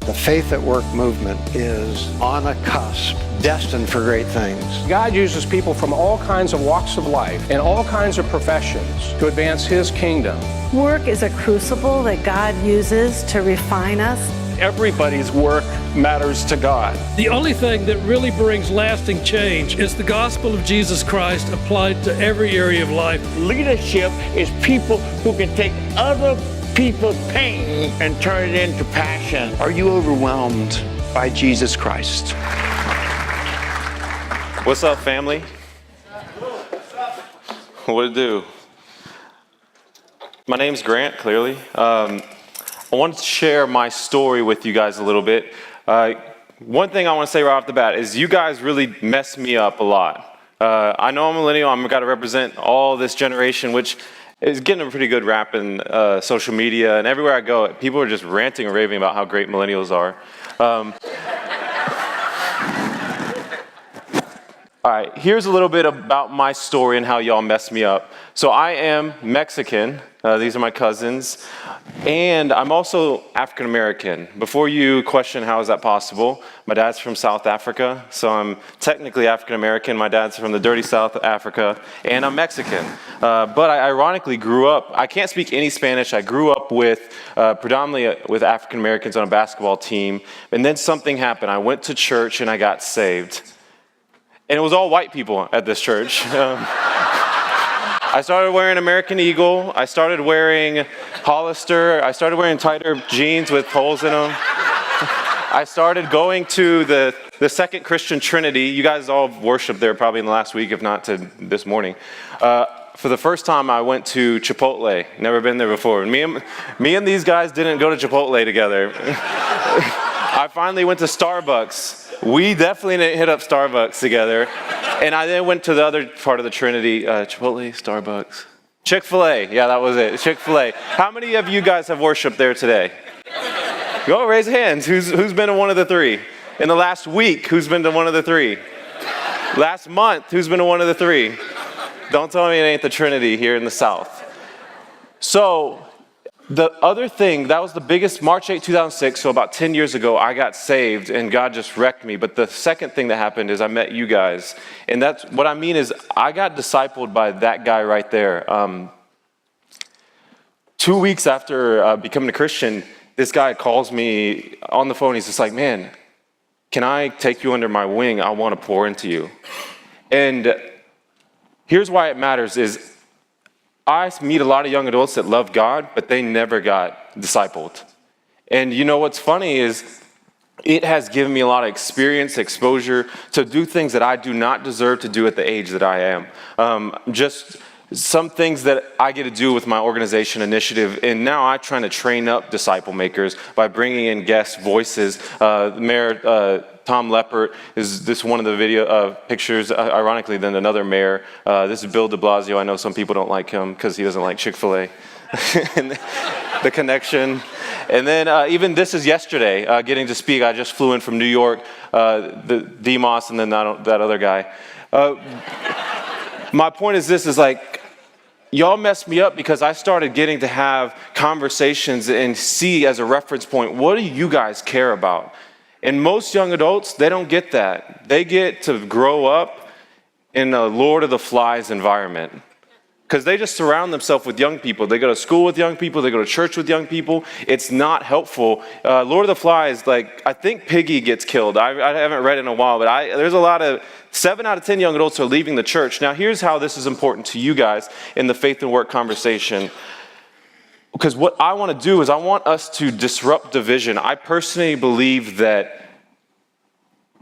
The Faith at Work movement is on a cusp, destined for great things. God uses people from all kinds of walks of life and all kinds of professions to advance His kingdom. Work is a crucible that God uses to refine us. Everybody's work matters to God. The only thing that really brings lasting change is the gospel of Jesus Christ applied to every area of life. Leadership is people who can take other people's pain and turn it into passion. Are you overwhelmed by Jesus Christ? What's up, family? What it do? My name's Grant, clearly. I wanted to share my story with you guys a little bit. One thing I want to say right off the bat is you guys really mess me up a lot. I know I'm a millennial. I'm got to represent all this generation, which is getting a pretty good rap in social media. And everywhere I go, people are just ranting and raving about how great millennials are. All right, here's a little bit about my story and how y'all mess me up. So I am Mexican. These are my cousins. And I'm also African American. Before you question how is that possible, my dad's from South Africa, so I'm technically African American. My dad's from the dirty South Africa, and I'm Mexican. But I ironically grew up, I can't speak any Spanish. I grew up with predominantly with African Americans on a basketball team. And then something happened. I went to church and I got saved. And it was all white people at this church. I started wearing American Eagle. I started wearing Hollister. I started wearing tighter jeans with holes in them. I started going to the Second Christian Trinity. You guys all worshiped there probably in the last week, if not to this morning. For the first time, I went to Chipotle. Never been there before. Me and these guys didn't go to Chipotle together. I finally went to Starbucks. We definitely didn't hit up Starbucks together. And I then went to the other part of the Trinity, Chipotle, Starbucks. Chick-fil-A, yeah, that was it, Chick-fil-A. How many of you guys have worshiped there today? Go, raise hands. Who's been to one of the three? In the last week, who's been to one of the three? Last month, who's been to one of the three? Don't tell me it ain't the Trinity here in the South. So, the other thing, that was the biggest, March 8, 2006, so about 10 years ago, I got saved and God just wrecked me. But the second thing that happened is I met you guys. And that's what I mean is I got discipled by that guy right there. 2 weeks after becoming a Christian, this guy calls me on the phone. He's just like, man, can I take you under my wing? I want to pour into you. And here's why it matters is I meet a lot of young adults that love God, but they never got discipled. And you know what's funny is it has given me a lot of experience, exposure to do things that I do not deserve to do at the age that I am. Just some things that I get to do with my organization initiative, and now I'm trying to train up disciple makers by bringing in guest voices. Mayor Tom Leppert is this one of the video pictures, ironically, than another mayor. This is Bill de Blasio. I know some people don't like him because he doesn't like Chick-fil-A. The connection. And then even this is yesterday, getting to speak. I just flew in from New York, the Demos, and then that other guy. My point is this, is like, y'all messed me up because I started getting to have conversations and see as a reference point, what do you guys care about? And most young adults, they don't get that. They get to grow up in a Lord of the Flies environment because they just surround themselves with young people. They go to school with young people. They go to church with young people. It's not helpful. Lord of the Flies, like, I think Piggy gets killed. I haven't read it in a while, but there's a lot of 7 out of 10 young adults are leaving the church. Now, here's how this is important to you guys in the faith and work conversation. Because what I want to do is I want us to disrupt division. I personally believe that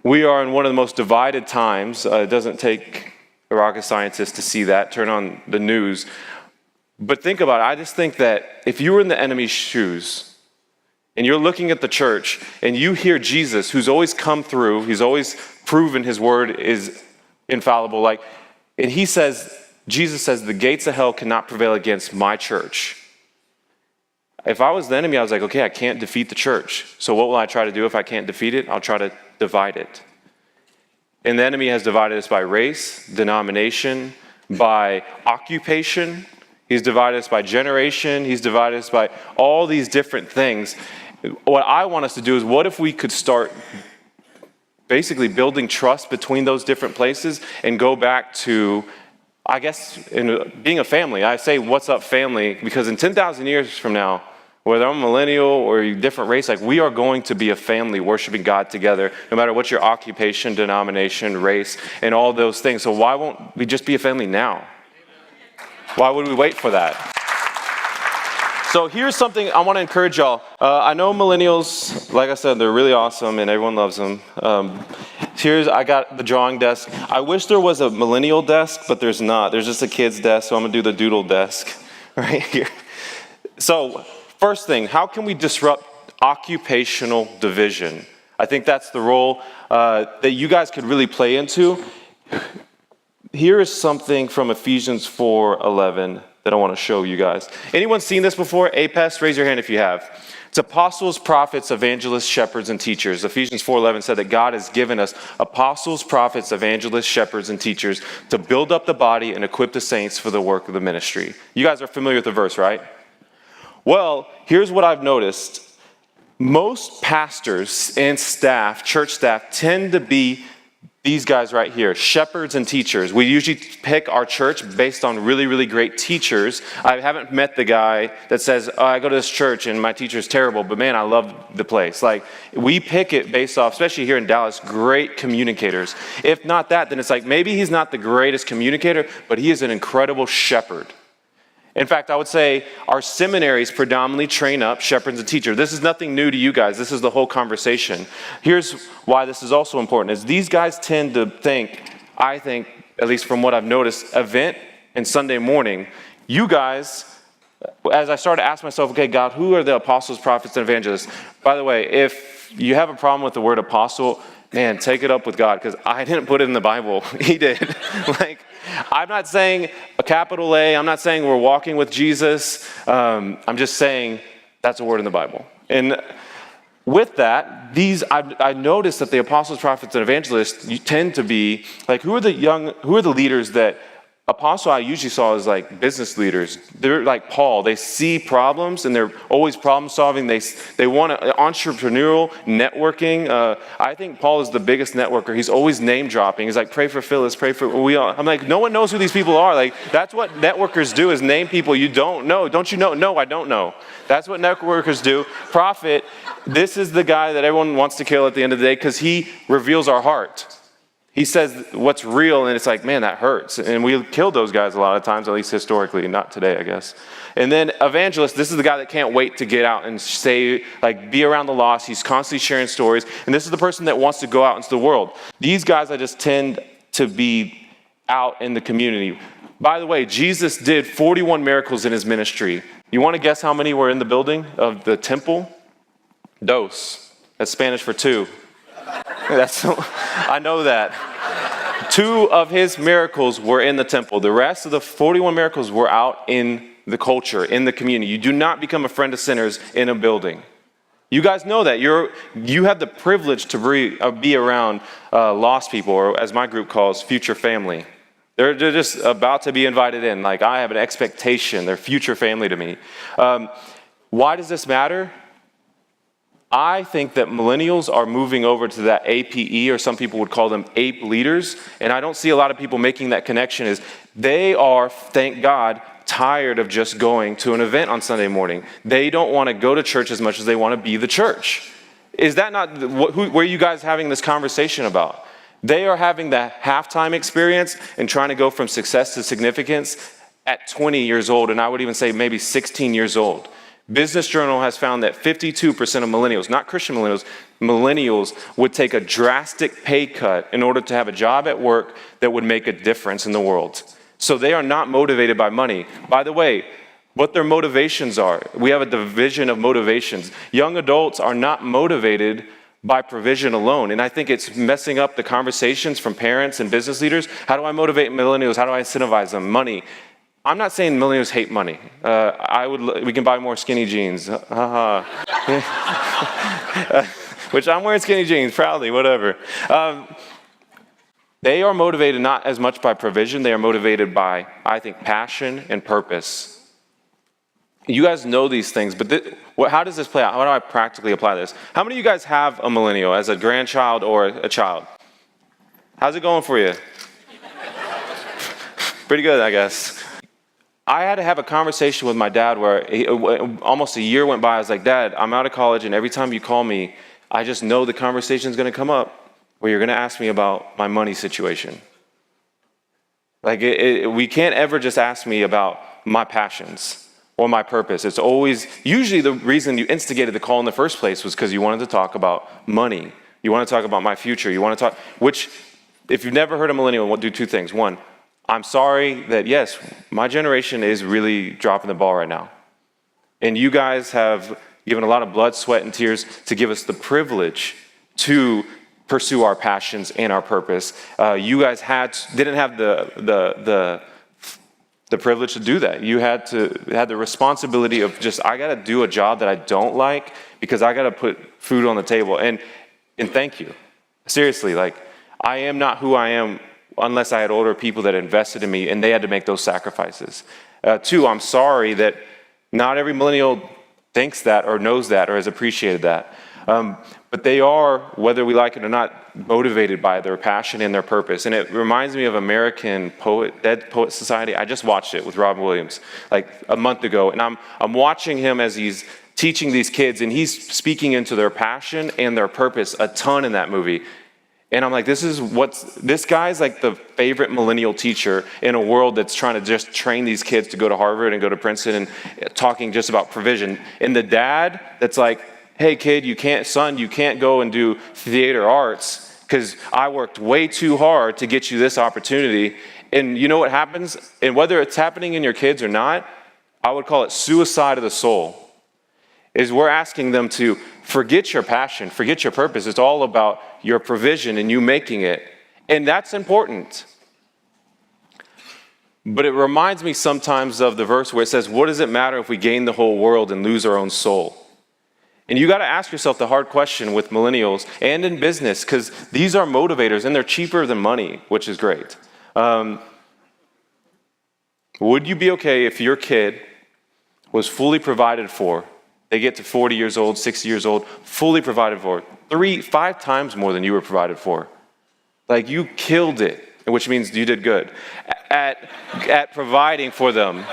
we are in one of the most divided times. It doesn't take a rocket scientist to see that. Turn on the news. But think about it. I just think that if you were in the enemy's shoes and you're looking at the church and you hear Jesus, who's always come through, he's always proven his word is infallible, and Jesus says, the gates of hell cannot prevail against my church. If I was the enemy, I was like, okay, I can't defeat the church. So what will I try to do if I can't defeat it? I'll try to divide it. And the enemy has divided us by race, denomination, by occupation. He's divided us by generation. He's divided us by all these different things. what I want us to do is, what if we could start basically building trust between those different places and go back to, I guess, in being a family. I say, what's up, family? Because in 10,000 years from now, whether I'm a millennial or a different race, like, we are going to be a family worshiping God together, no matter what your occupation, denomination, race, and all those things. So why won't we just be a family now? Why would we wait for that? So here's something I want to encourage y'all. I know millennials, like I said, they're really awesome and everyone loves them. I got the drawing desk. I wish there was a millennial desk, but there's not. There's just a kid's desk, so I'm going to do the doodle desk right here. So first thing, how can we disrupt occupational division? I think that's the role that you guys could really play into. Here is something from Ephesians 4:11 that I want to show you guys. Anyone seen this before? APES, raise your hand if you have. It's apostles, prophets, evangelists, shepherds, and teachers. Ephesians 4:11 said that God has given us apostles, prophets, evangelists, shepherds, and teachers to build up the body and equip the saints for the work of the ministry. You guys are familiar with the verse, right? Well, here's what I've noticed. Most pastors and staff, church staff, tend to be these guys right here, shepherds and teachers. We usually pick our church based on really, really great teachers. I haven't met the guy that says, oh, I go to this church and my teacher's terrible, but man, I love the place. Like, we pick it based off, especially here in Dallas, great communicators. If not that, then it's like, maybe he's not the greatest communicator, but he is an incredible shepherd. In fact, I would say our seminaries predominantly train up shepherds and teachers. This is nothing new to you guys. This is the whole conversation. Here's why this is also important, is these guys tend to think, I think, at least from what I've noticed, event and Sunday morning. You guys, as I started to ask myself, okay, God, who are the apostles, prophets, and evangelists? By the way, if you have a problem with the word apostle, man, take it up with God, because I didn't put it in the Bible. He did. I'm not saying a capital A. I'm not saying we're walking with Jesus. I'm just saying that's a word in the Bible. And with that, I noticed that the apostles, prophets, and evangelists, you tend to be like, who are the leaders that apostle I usually saw as like business leaders. They're like Paul. They see problems and they're always problem solving. They want entrepreneurial networking. I think Paul is the biggest networker. He's always name dropping. He's like, pray for Phyllis, pray for we all. I'm like, no one knows who these people are. Like, that's what networkers do, is name people you don't know. Don't you know? No, I don't know. That's what networkers do. Prophet, this is the guy that everyone wants to kill at the end of the day because he reveals our heart. He says what's real, and it's like, man, that hurts. And we kill those guys a lot of times, at least historically, not today, I guess. And then evangelist, this is the guy that can't wait to get out and say, like, be around the lost. He's constantly sharing stories. And this is the person that wants to go out into the world. These guys, I just tend to be out in the community. By the way, Jesus did 41 miracles in his ministry. You want to guess how many were in the building of the temple? Dos. That's Spanish for two. I know that. 2 of his miracles were in the temple. The rest of the 41 miracles were out in the culture, in the community. You do not become a friend of sinners in a building. You guys know that. You have the privilege to be around lost people, or as my group calls, future family. They're just about to be invited in. Like, I have an expectation. They're future family to me. Why does this matter? I think that millennials are moving over to that APE, or some people would call them ape leaders, and I don't see a lot of people making that connection. Is they are, thank God, tired of just going to an event on Sunday morning. They don't want to go to church as much as they want to be the church. Is that not where you guys having this conversation about? They are having the halftime experience and trying to go from success to significance at 20 years old, and I would even say maybe 16 years old. Business Journal has found that 52% of millennials, not Christian millennials would take a drastic pay cut in order to have a job at work that would make a difference in the world. So they are not motivated by money. By the way, what their motivations are, we have a division of motivations. Young adults are not motivated by provision alone. And I think it's messing up the conversations from parents and business leaders. How do I motivate millennials? How do I incentivize them? Money. I'm not saying millennials hate money. We can buy more skinny jeans. Which I'm wearing skinny jeans, proudly, whatever. They are motivated not as much by provision. They are motivated by, I think, passion and purpose. You guys know these things, but how does this play out? How do I practically apply this? How many of you guys have a millennial as a grandchild or a child? How's it going for you? Pretty good, I guess. I had to have a conversation with my dad where almost a year went by. I was like, Dad, I'm out of college, and every time you call me, I just know the conversation's going to come up where you're going to ask me about my money situation. Like, we can't ever just ask me about my passions or my purpose. It's always, usually the reason you instigated the call in the first place was because you wanted to talk about money. You want to talk about my future. You want to talk, which, if you've never heard a millennial, we'll do two things. One, I'm sorry that, yes, my generation is really dropping the ball right now. And you guys have given a lot of blood, sweat, and tears to give us the privilege to pursue our passions and our purpose. You guys didn't have the privilege to do that. You had the responsibility of just, I got to do a job that I don't like because I got to put food on the table. And thank you. Seriously, like, I am not who I am unless I had older people that invested in me and they had to make those sacrifices. Two, I'm sorry that not every millennial thinks that or knows that or has appreciated that. But they are, whether we like it or not, motivated by their passion and their purpose. And it reminds me of American Dead Poet Society. I just watched it with Robin Williams like a month ago. And I'm watching him as he's teaching these kids, and he's speaking into their passion and their purpose a ton in that movie. And I'm like, this guy's like the favorite millennial teacher in a world that's trying to just train these kids to go to Harvard and go to Princeton and talking just about provision. And the dad that's like, hey kid, you can't go and do theater arts because I worked way too hard to get you this opportunity. And you know what happens? And whether it's happening in your kids or not, I would call it suicide of the soul. Is we're asking them to forget your passion, forget your purpose. It's all about your provision and you making it. And that's important. But it reminds me sometimes of the verse where it says, what does it matter if we gain the whole world and lose our own soul? And you got to ask yourself the hard question with millennials and in business, because these are motivators and they're cheaper than money, which is great. Would you be okay if your kid was fully provided for? They get to 40 years old, 60 years old, fully provided for, 5 times more than you were provided for. Like, you killed it, which means you did good at providing for them.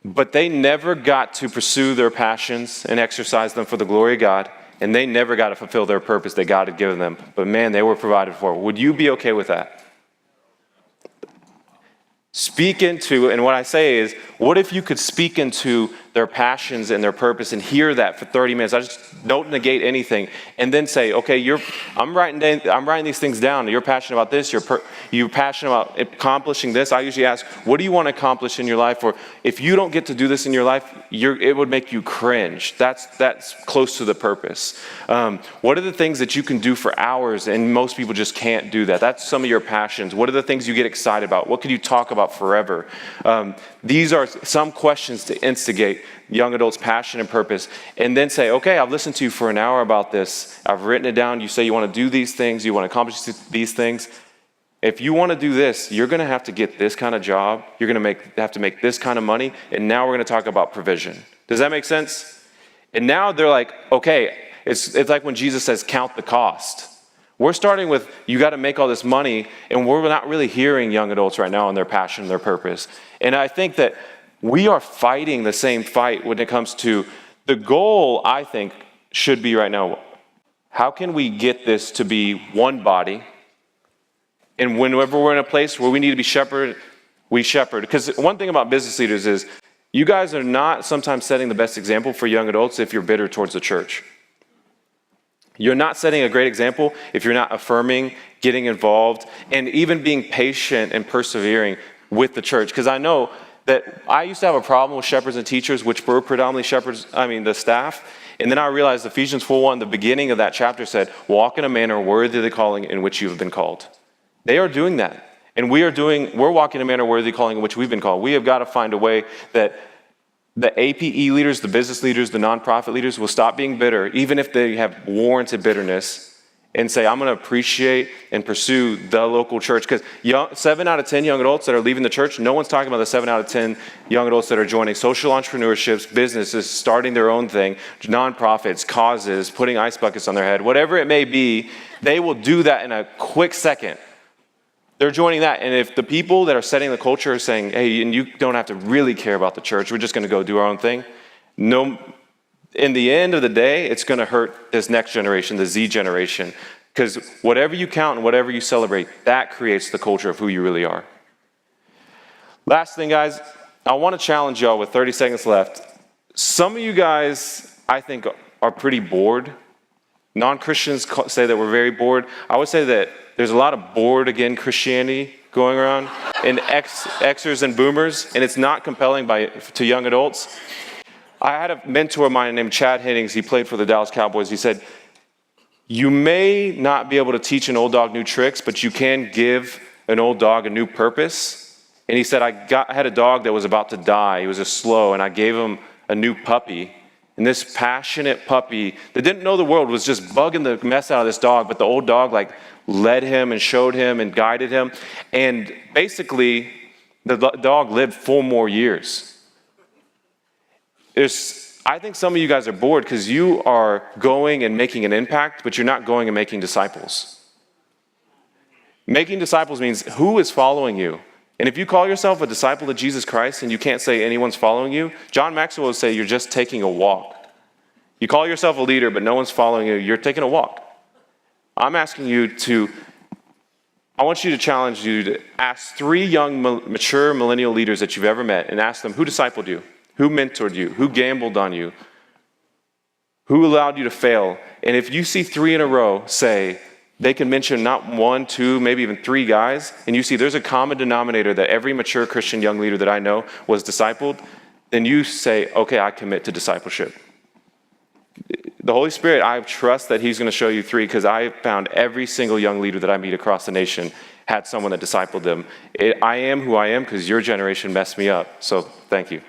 But they never got to pursue their passions and exercise them for the glory of God, and they never got to fulfill their purpose that God had given them. But man, they were provided for. Would you be okay with that? Speak into, and what I say is, what if you could speak into their passions and their purpose and hear that for 30 minutes? I just don't negate anything. And then say, okay, I'm writing these things down. You're passionate about this. You're passionate about accomplishing this. I usually ask, what do you want to accomplish in your life? Or if you don't get to do this in your life, it would make you cringe. That's close to the purpose. What are the things that you can do for hours and most people just can't do that? That's some of your passions. What are the things you get excited about? What could you talk about forever? These are some questions to instigate young adults' passion and purpose, and then say, okay, I've listened to you for an hour about this. I've written it down. You say you want to do these things. You want to accomplish these things. If you want to do this, you're going to have to get this kind of job. You're going to have to make this kind of money, and now we're going to talk about provision. Does that make sense? And now they're like, okay, it's like when Jesus says, count the cost. We're starting with, you got to make all this money, and we're not really hearing young adults right now on their passion and their purpose. And I think that we are fighting the same fight when it comes to the goal, I think, should be right now, how can we get this to be one body? And whenever we're in a place where we need to be shepherded, we shepherd. Because one thing about business leaders is you guys are not sometimes setting the best example for young adults if you're bitter towards the church. You're not setting a great example if you're not affirming, getting involved, and even being patient and persevering with the church. Because I know that I used to have a problem with shepherds and teachers, which were predominantly the staff. And then I realized Ephesians 4:1, the beginning of that chapter said, walk in a manner worthy of the calling in which you have been called. They are doing that. And we're walking in a manner worthy of the calling in which we've been called. We have got to find a way that the APE leaders, the business leaders, the nonprofit leaders will stop being bitter, even if they have warranted bitterness, and say, I'm going to appreciate and pursue the local church. Because 7 out of 10 young adults that are leaving the church, no one's talking about the 7 out of 10 young adults that are joining social entrepreneurships, businesses, starting their own thing, nonprofits, causes, putting ice buckets on their head, whatever it may be, they will do that in a quick second. They're joining that. And if the people that are setting the culture are saying, hey, and you don't have to really care about the church, we're just going to go do our own thing. No. In the end of the day, it's going to hurt this next generation, the Z generation, because whatever you count and whatever you celebrate, that creates the culture of who you really are. Last thing, guys, I want to challenge y'all with 30 seconds left. Some of you guys, I think, are pretty bored. Non-Christians say that we're very bored. I would say that there's a lot of bored again Christianity going around in Xers and boomers, and it's not compelling to young adults. I had a mentor of mine named Chad Hennings. He played for the Dallas Cowboys. He said, you may not be able to teach an old dog new tricks, but you can give an old dog a new purpose. And he said, I had a dog that was about to die. He was a slow, and I gave him a new puppy. And this passionate puppy that didn't know the world was just bugging the mess out of this dog, but the old dog led him and showed him and guided him. And basically, the dog lived 4 more years. I think some of you guys are bored because you are going and making an impact, but you're not going and making disciples. Making disciples means who is following you. And if you call yourself a disciple of Jesus Christ and you can't say anyone's following you, John Maxwell would say you're just taking a walk. You call yourself a leader, but no one's following you, you're taking a walk. I'm asking you I want you to challenge you to ask 3 young, mature millennial leaders that you've ever met and ask them, who discipled you? Who mentored you? Who gambled on you? Who allowed you to fail? And if you see 3 in a row say, they can mention not 1, 2, maybe even 3 guys, and you see there's a common denominator that every mature Christian young leader that I know was discipled, then you say, okay, I commit to discipleship. The Holy Spirit, I trust that he's going to show you 3 because I found every single young leader that I meet across the nation had someone that discipled them. I am who I am because your generation messed me up. So thank you.